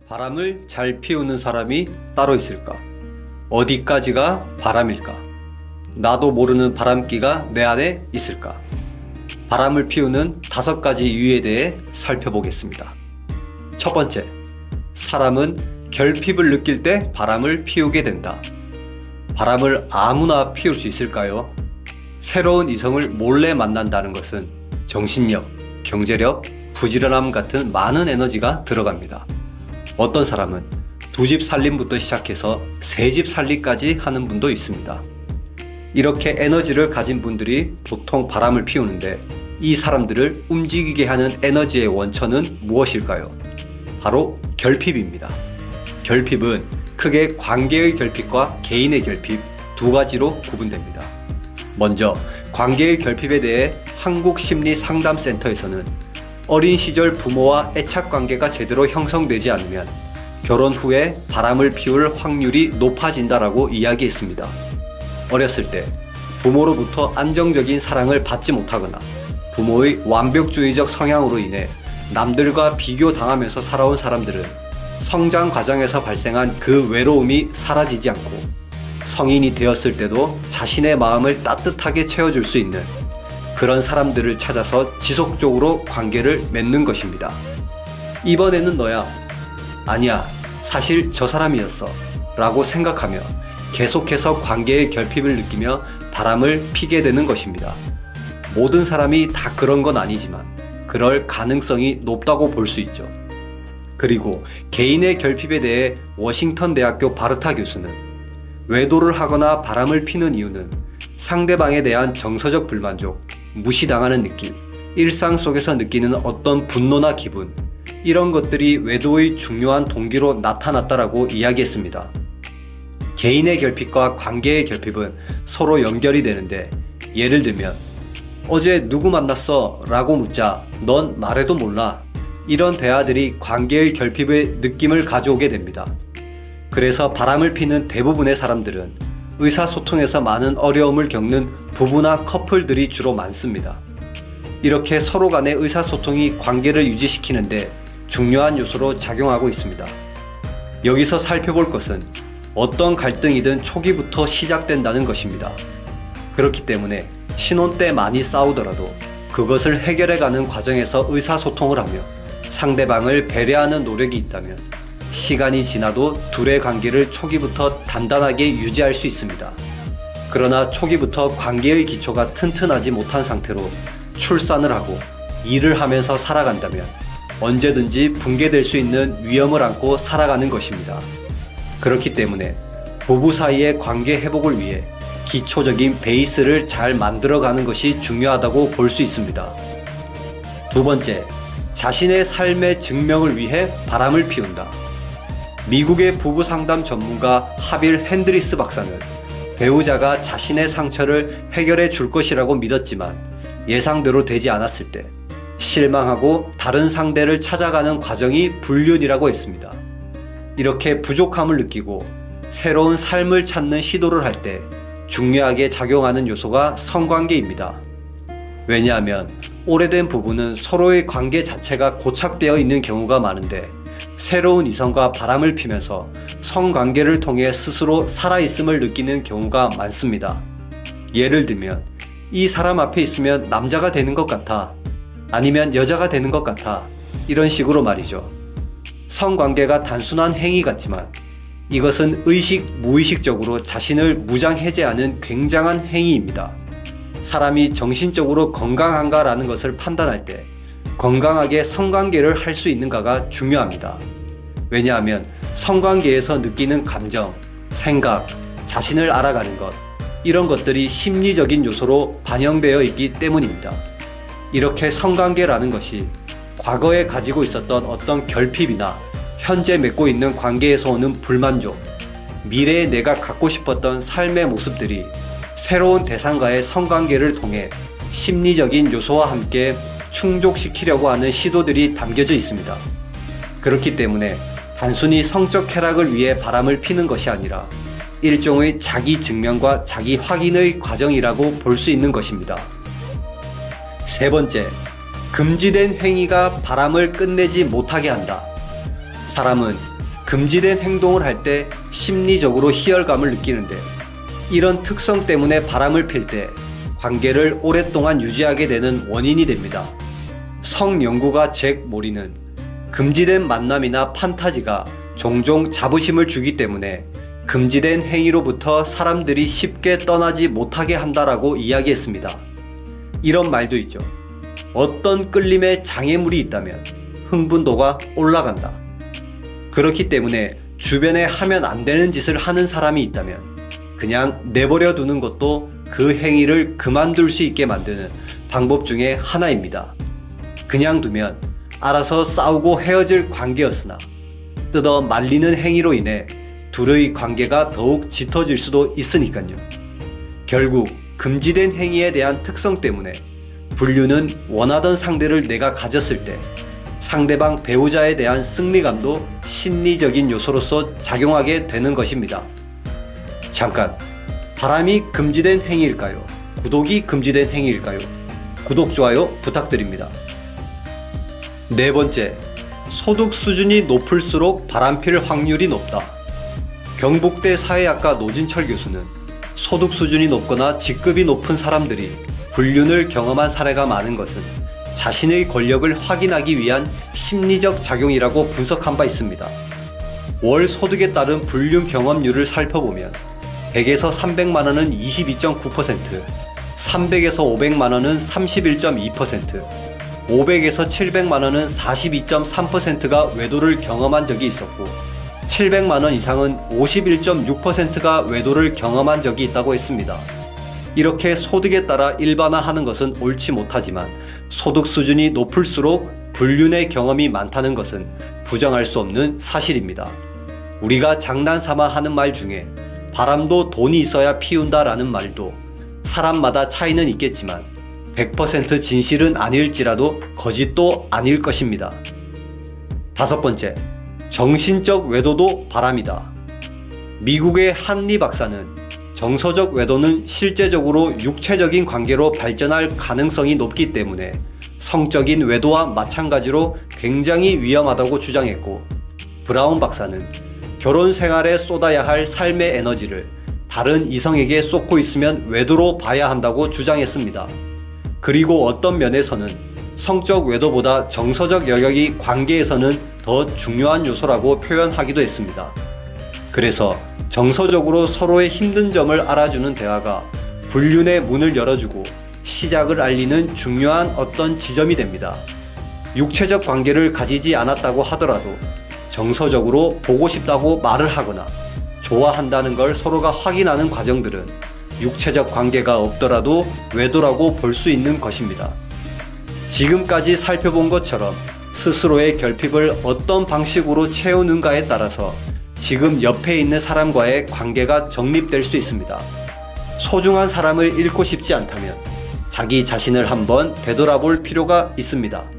바람을 잘 피우는 사람이 따로 있을까? 어디까지가 바람일까? 나도 모르는 바람기가 내 안에 있을까? 바람을 피우는 5가지 이유에 대해 살펴보겠습니다. 첫 번째, 사람은 결핍을 느낄 때 바람을 피우게 된다. 바람을 아무나 피울 수 있을까요? 새로운 이성을 몰래 만난다는 것은 정신력, 경제력, 부지런함 같은 많은 에너지가 들어갑니다. 어떤 사람은 2집 살림부터 시작해서 3집 살림까지 하는 분도 있습니다. 이렇게 에너지를 가진 분들이 보통 바람을 피우는데 이 사람들을 움직이게 하는 에너지의 원천은 무엇일까요? 바로 결핍입니다. 결핍은 크게 관계의 결핍과 개인의 결핍 2가지로 구분됩니다. 먼저 관계의 결핍에 대해 한국심리상담센터에서는 어린 시절 부모와 애착관계가 제대로 형성되지 않으면 결혼 후에 바람을 피울 확률이 높아진다라고 이야기했습니다. 어렸을 때 부모로부터 안정적인 사랑을 받지 못하거나 부모의 완벽주의적 성향으로 인해 남들과 비교당하면서 살아온 사람들은 성장 과정에서 발생한 그 외로움이 사라지지 않고 성인이 되었을 때도 자신의 마음을 따뜻하게 채워줄 수 있는 그런 사람들을 찾아서 지속적으로 관계를 맺는 것입니다. 이번에는 너야. 아니야. 사실 저 사람이었어. 라고 생각하며 계속해서 관계의 결핍을 느끼며 바람을 피게 되는 것입니다. 모든 사람이 다 그런 건 아니지만 그럴 가능성이 높다고 볼 수 있죠. 그리고 개인의 결핍에 대해 워싱턴 대학교 바르타 교수는 외도를 하거나 바람을 피는 이유는 상대방에 대한 정서적 불만족, 무시당하는 느낌, 일상 속에서 느끼는 어떤 분노나 기분, 이런 것들이 외도의 중요한 동기로 나타났다라고 이야기했습니다. 개인의 결핍과 관계의 결핍은 서로 연결이 되는데 예를 들면 어제 누구 만났어? 라고 묻자 넌 말해도 몰라. 이런 대화들이 관계의 결핍의 느낌을 가져오게 됩니다. 그래서 바람을 피는 대부분의 사람들은 의사소통에서 많은 어려움을 겪는 부부나 커플들이 주로 많습니다. 이렇게 서로 간의 의사소통이 관계를 유지시키는데 중요한 요소로 작용하고 있습니다. 여기서 살펴볼 것은 어떤 갈등이든 초기부터 시작된다는 것입니다. 그렇기 때문에 신혼 때 많이 싸우더라도 그것을 해결해가는 과정에서 의사소통을 하며 상대방을 배려하는 노력이 있다면 시간이 지나도 둘의 관계를 초기부터 단단하게 유지할 수 있습니다. 그러나 초기부터 관계의 기초가 튼튼하지 못한 상태로 출산을 하고 일을 하면서 살아간다면 언제든지 붕괴될 수 있는 위험을 안고 살아가는 것입니다. 그렇기 때문에 부부 사이의 관계 회복을 위해 기초적인 베이스를 잘 만들어가는 것이 중요하다고 볼 수 있습니다. 두 번째, 자신의 삶의 증명을 위해 바람을 피운다. 미국의 부부 상담 전문가 하빌 핸드리스 박사는 배우자가 자신의 상처를 해결해 줄 것이라고 믿었지만 예상대로 되지 않았을 때 실망하고 다른 상대를 찾아가는 과정이 불륜이라고 했습니다. 이렇게 부족함을 느끼고 새로운 삶을 찾는 시도를 할 때 중요하게 작용하는 요소가 성관계입니다. 왜냐하면 오래된 부부는 서로의 관계 자체가 고착되어 있는 경우가 많은데 새로운 이성과 바람을 피면서 성관계를 통해 스스로 살아있음을 느끼는 경우가 많습니다. 예를 들면 이 사람 앞에 있으면 남자가 되는 것 같아. 아니면 여자가 되는 것 같아. 이런 식으로 말이죠. 성관계가 단순한 행위 같지만 이것은 의식, 무의식적으로 자신을 무장해제하는 굉장한 행위입니다. 사람이 정신적으로 건강한가라는 것을 판단할 때 건강하게 성관계를 할 수 있는가가 중요합니다. 왜냐하면 성관계에서 느끼는 감정, 생각, 자신을 알아가는 것, 이런 것들이 심리적인 요소로 반영되어 있기 때문입니다. 이렇게 성관계라는 것이 과거에 가지고 있었던 어떤 결핍이나 현재 맺고 있는 관계에서 오는 불만족, 미래에 내가 갖고 싶었던 삶의 모습들이 새로운 대상과의 성관계를 통해 심리적인 요소와 함께 충족시키려고 하는 시도들이 담겨져 있습니다. 그렇기 때문에 단순히 성적 쾌락을 위해 바람을 피는 것이 아니라 일종의 자기 증명과 자기 확인의 과정이라고 볼 수 있는 것입니다. 세 번째, 금지된 행위가 바람을 끝내지 못하게 한다. 사람은 금지된 행동을 할 때 심리적으로 희열감을 느끼는데, 이런 특성 때문에 바람을 필 때 관계를 오랫동안 유지하게 되는 원인이 됩니다. 성연구가 잭 모리는 금지된 만남이나 판타지가 종종 자부심을 주기 때문에 금지된 행위로부터 사람들이 쉽게 떠나지 못하게 한다라고 이야기했습니다. 이런 말도 있죠. 어떤 끌림에 장애물이 있다면 흥분도가 올라간다. 그렇기 때문에 주변에 하면 안 되는 짓을 하는 사람이 있다면 그냥 내버려 두는 것도 그 행위를 그만둘 수 있게 만드는 방법 중에 하나입니다. 그냥 두면 알아서 싸우고 헤어질 관계였으나 뜯어 말리는 행위로 인해 둘의 관계가 더욱 짙어질 수도 있으니까요. 결국 금지된 행위에 대한 특성 때문에 불륜은 원하던 상대를 내가 가졌을 때 상대방 배우자에 대한 승리감도 심리적인 요소로서 작용하게 되는 것입니다. 잠깐, 바람이 금지된 행위일까요? 구독이 금지된 행위일까요? 구독, 좋아요 부탁드립니다. 네 번째, 소득 수준이 높을수록 바람필 확률이 높다. 경북대 사회학과 노진철 교수는 소득 수준이 높거나 직급이 높은 사람들이 불륜을 경험한 사례가 많은 것은 자신의 권력을 확인하기 위한 심리적 작용이라고 분석한 바 있습니다. 월 소득에 따른 불륜 경험률을 살펴보면 100에서 300만원은 22.9%, 300에서 500만원은 31.2%, 500에서 700만원은 42.3%가 외도를 경험한 적이 있었고 700만원 이상은 51.6%가 외도를 경험한 적이 있다고 했습니다. 이렇게 소득에 따라 일반화하는 것은 옳지 못하지만 소득 수준이 높을수록 불륜의 경험이 많다는 것은 부정할 수 없는 사실입니다. 우리가 장난삼아 하는 말 중에 바람도 돈이 있어야 피운다 라는 말도 사람마다 차이는 있겠지만 100% 진실은 아닐지라도 거짓도 아닐 것입니다. 다섯 번째, 정신적 외도도 바람이다. 미국의 한리 박사는 정서적 외도는 실제적으로 육체적인 관계로 발전할 가능성이 높기 때문에 성적인 외도와 마찬가지로 굉장히 위험하다고 주장했고, 브라운 박사는 결혼 생활에 쏟아야 할 삶의 에너지를 다른 이성에게 쏟고 있으면 외도로 봐야 한다고 주장했습니다. 그리고 어떤 면에서는 성적 외도보다 정서적 영역이 관계에서는 더 중요한 요소라고 표현하기도 했습니다. 그래서 정서적으로 서로의 힘든 점을 알아주는 대화가 불륜의 문을 열어주고 시작을 알리는 중요한 어떤 지점이 됩니다. 육체적 관계를 가지지 않았다고 하더라도 정서적으로 보고 싶다고 말을 하거나 좋아한다는 걸 서로가 확인하는 과정들은 육체적 관계가 없더라도 외도라고 볼 수 있는 것입니다. 지금까지 살펴본 것처럼 스스로의 결핍을 어떤 방식으로 채우는가에 따라서 지금 옆에 있는 사람과의 관계가 정립될 수 있습니다. 소중한 사람을 잃고 싶지 않다면 자기 자신을 한번 되돌아볼 필요가 있습니다.